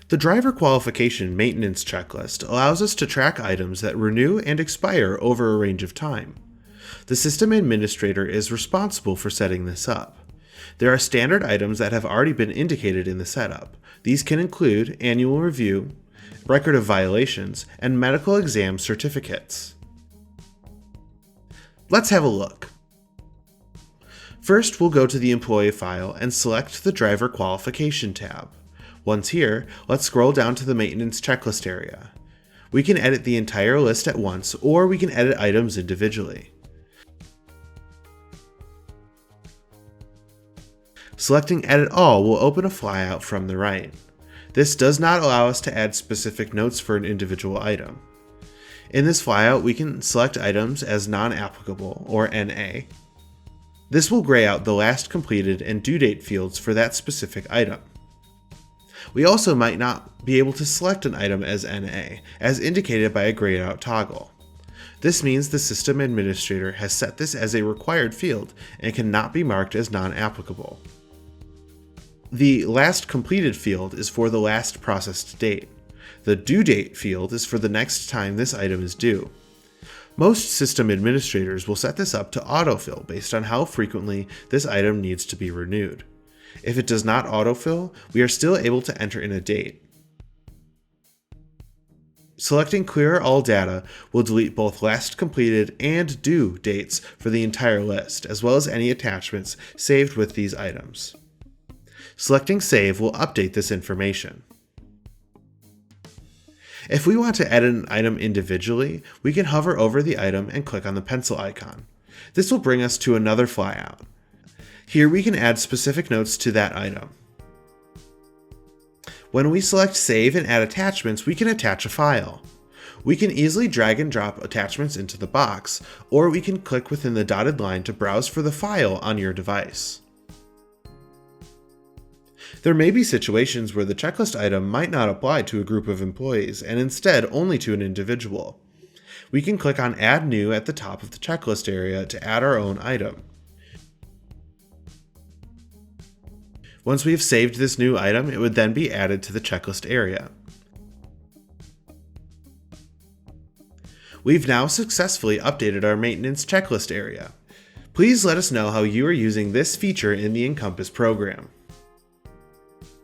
The driver qualification maintenance checklist allows us to track items that renew and expire over a range of time. The system administrator is responsible for setting this up. There are standard items that have already been indicated in the setup. These can include annual review, record of violations, and medical exam certificates. Let's have a look. First, we'll go to the employee file and select the driver qualification tab. Once here, let's scroll down to the maintenance checklist area. We can edit the entire list at once, or we can edit items individually. Selecting Edit All will open a flyout from the right. This does not allow us to add specific notes for an individual item. In this flyout, we can select items as non-applicable, or NA. This will gray out the last completed and due date fields for that specific item. We also might not be able to select an item as NA, as indicated by a grayed out toggle. This means the system administrator has set this as a required field and cannot be marked as non-applicable. The last completed field is for the last processed date. The due date field is for the next time this item is due. Most system administrators will set this up to autofill based on how frequently this item needs to be renewed. If it does not autofill, we are still able to enter in a date. Selecting Clear All Data will delete both last completed and due dates for the entire list, as well as any attachments saved with these items. Selecting Save will update this information. If we want to edit an item individually, we can hover over the item and click on the pencil icon. This will bring us to another flyout. Here we can add specific notes to that item. When we select Save and Add Attachments, we can attach a file. We can easily drag and drop attachments into the box, or we can click within the dotted line to browse for the file on your device. There may be situations where the checklist item might not apply to a group of employees and instead only to an individual. We can click on Add New at the top of the checklist area to add our own item. Once we have saved this new item, it would then be added to the checklist area. We've now successfully updated our maintenance checklist area. Please let us know how you are using this feature in the Encompass program.